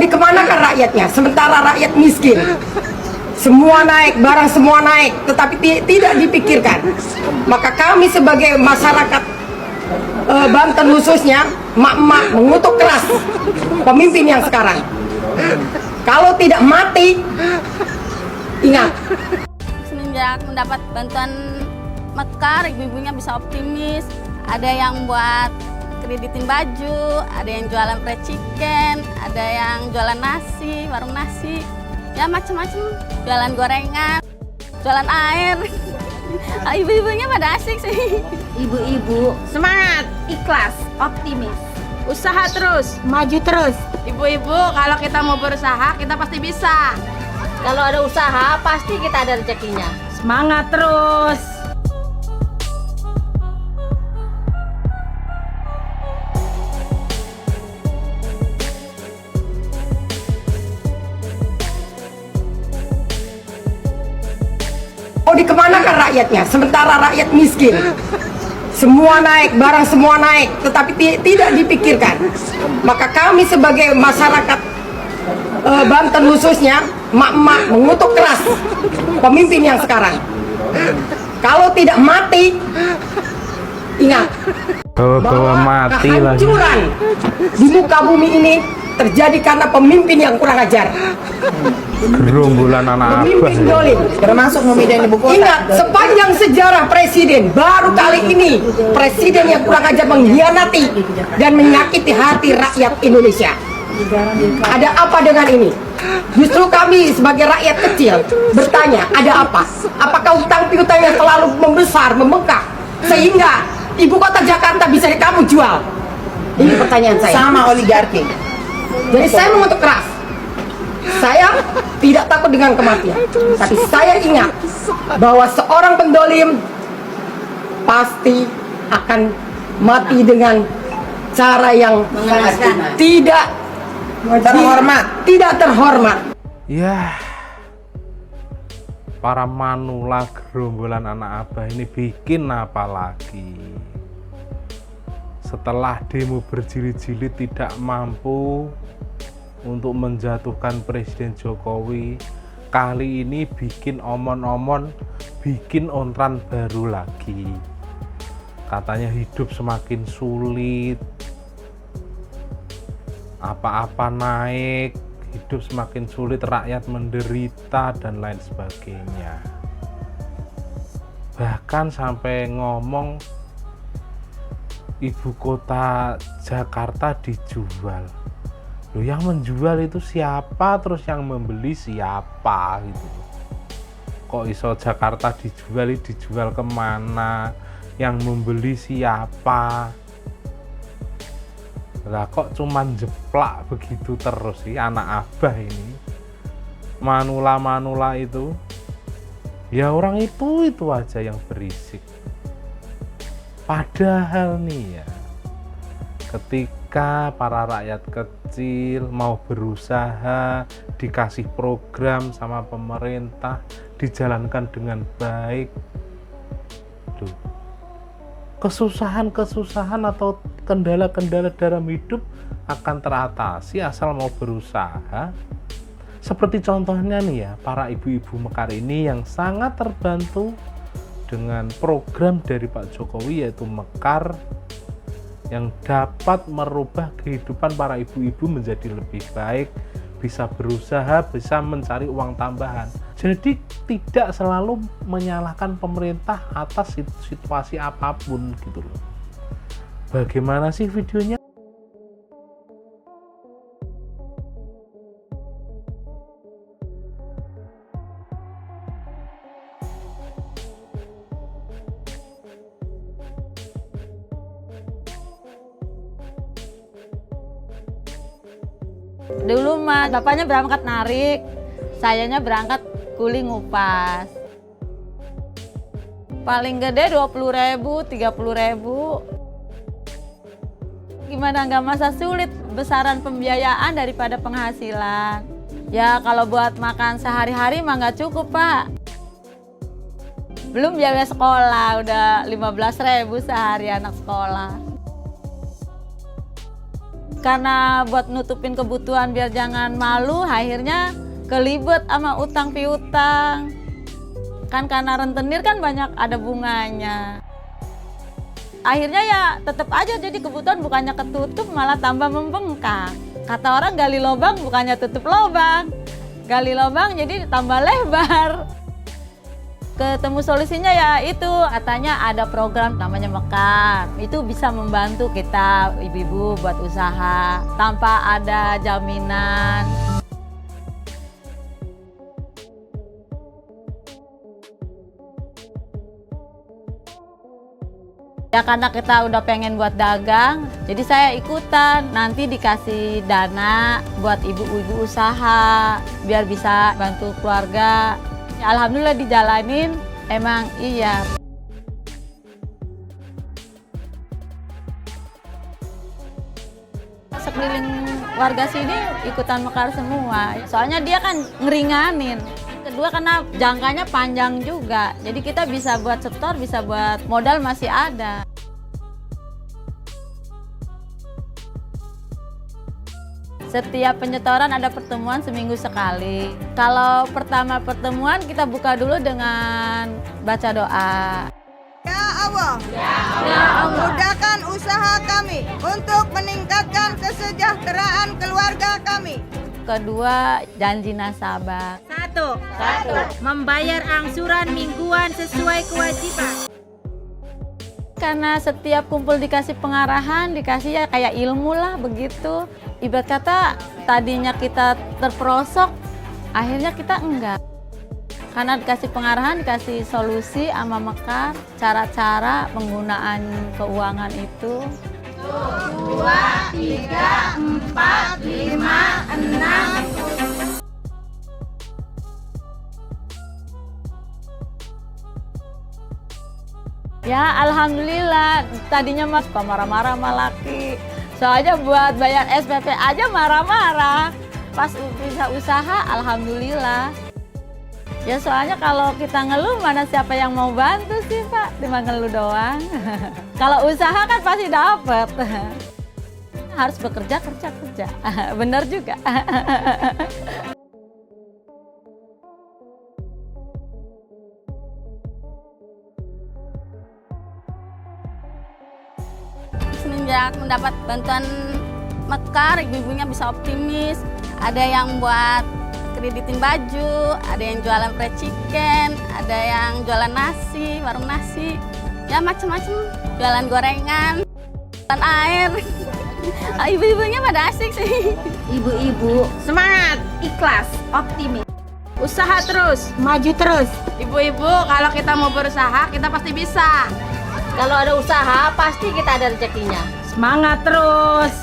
dikemanakan rakyatnya? Sementara rakyat miskin. Semua naik, barang semua naik, tetapi tidak dipikirkan. Maka kami sebagai masyarakat Banten khususnya, mak-mak mengutuk keras pemimpin yang sekarang. Kalau tidak mati, ingat. Semenjak mendapat bantuan Mekar, ibu-ibunya bisa optimis. Ada yang buat kreditin baju, ada yang jualan fried chicken, ada yang jualan nasi, warung nasi, ya macam-macam, jualan gorengan, jualan air. Ibu-ibunya pada asik sih. Ibu-ibu semangat, ikhlas, optimis, usaha terus, maju terus. Ibu-ibu, kalau kita mau berusaha, kita pasti bisa. Kalau ada usaha, pasti kita ada rezekinya. Semangat terus. Mau dikemanakan rakyatnya? Sementara rakyat miskin. Semua naik, barang semua naik, tetapi tidak dipikirkan. Maka kami sebagai masyarakat Banten khususnya, mak-mak mengutuk keras pemimpin yang sekarang. Kalau tidak mati, ingat. Bawa mati lagi. Kehancuran di muka bumi ini terjadi karena pemimpin yang kurang ajar. Gerombolan anak abah. Pemimpin dolim. Termasuk memindahin ibu kota. Ingat, sepanjang sejarah presiden, baru kali ini presiden yang kurang ajar mengkhianati dan menyakiti hati rakyat Indonesia. Ada apa dengan ini? Justru kami sebagai rakyat kecil bertanya, ada apa? Apakah utang piutangnya selalu membesar, membengkak, sehingga ibu kota Jakarta bisa kamu jual? Ini pertanyaan saya. Sama oligarki. Jadi saya mengutuk keras. Saya tidak takut dengan kematian, tapi saya ingat bahwa seorang pendolim pasti akan mati dengan cara yang tidak Terhormat. Tidak terhormat. Ya, para manula gerombolan anak abah ini bikin apa lagi? Setelah demo berjilid-jilid tidak mampu untuk menjatuhkan Presiden Jokowi, kali ini bikin omon-omon, bikin ontran baru lagi. Katanya hidup semakin sulit, apa-apa naik, hidup semakin sulit, rakyat menderita, dan lain sebagainya. Bahkan sampai ngomong ibu kota Jakarta dijual. Loh, yang menjual itu siapa? Terus yang membeli siapa gitu? Kok iso Jakarta dijual kemana? Yang membeli siapa? Lah kok cuman jeplak begitu terus sih anak abah ini? Manula-manula itu, ya orang itu aja yang berisik. Padahal nih ya, ketika para rakyat kecil mau berusaha, dikasih program sama pemerintah, dijalankan dengan baik, tuh, kesusahan atau kendala-kendala dalam hidup akan teratasi asal mau berusaha. Seperti contohnya nih ya, para ibu-ibu Mekar ini yang sangat terbantu dengan program dari Pak Jokowi, yaitu Mekar, yang dapat merubah kehidupan para ibu-ibu menjadi lebih baik, bisa berusaha, bisa mencari uang tambahan. Jadi tidak selalu menyalahkan pemerintah atas situasi apapun gitu loh. Bagaimana sih videonya? Dulu mah bapaknya berangkat narik, sayanya berangkat kuli ngupas. Paling gede 20.000, 30.000. Gimana nggak masa sulit, besaran pembiayaan daripada penghasilan. Ya kalau buat makan sehari-hari mah nggak cukup, Pak. Belum biaya sekolah, udah 15.000 sehari anak sekolah. Karena buat nutupin kebutuhan biar jangan malu, akhirnya kelibet sama utang piutang. Kan karena rentenir kan banyak ada bunganya. Akhirnya ya tetap aja jadi kebutuhan bukannya ketutup malah tambah membengkak. Kata orang gali lubang bukannya tutup lubang. Gali lubang jadi tambah lebar. Ketemu solusinya ya itu, katanya ada program namanya Mekar. Itu bisa membantu kita ibu-ibu buat usaha tanpa ada jaminan. Ya karena kita udah pengen buat dagang, jadi saya ikutan. Nanti dikasih dana buat ibu-ibu usaha, biar bisa bantu keluarga. Ya, alhamdulillah dijalanin, emang iya. Sekeliling warga sini ikutan Mekar semua, soalnya dia kan ngeringanin. Kedua karena jangkanya panjang juga, jadi kita bisa buat setor, bisa buat modal masih ada. Setiap penyetoran ada pertemuan seminggu sekali. Kalau pertama pertemuan kita buka dulu dengan baca doa. Ya Allah, mudahkan usaha kami untuk meningkatkan kesejahteraan keluarga kami. Kedua, janji nasabah. Satu, membayar angsuran mingguan sesuai kewajiban. Karena setiap kumpul dikasih pengarahan, dikasih ya kayak ilmu lah begitu. Ibarat kata tadinya kita terperosok, akhirnya kita enggak. Karena dikasih pengarahan, dikasih solusi sama Mekar, cara-cara penggunaan keuangan itu. 2, 3, 4, 5, 6. Ya alhamdulillah, tadinya Mas suka marah-marah sama laki. Soalnya buat bayar SPP aja marah-marah. Pas bisa usaha, alhamdulillah. Ya soalnya kalau kita ngeluh mana siapa yang mau bantu sih Pak, cuma ngeluh doang. Kalau usaha kan pasti dapet. Harus bekerja, kerja. Bener juga. Semenjak mendapat bantuan Mekar, ibu-ibunya bisa optimis. Ada yang buat kreditin baju, ada yang jualan fried chicken, ada yang jualan nasi, warung nasi, ya macam-macam, jualan gorengan, jualan air. Ibu-ibunya pada asik sih. Ibu-ibu, semangat, ikhlas, optimis. Usaha terus, maju terus. Ibu-ibu, kalau kita mau berusaha, kita pasti bisa. Kalau ada usaha, pasti kita ada rezekinya. Semangat terus.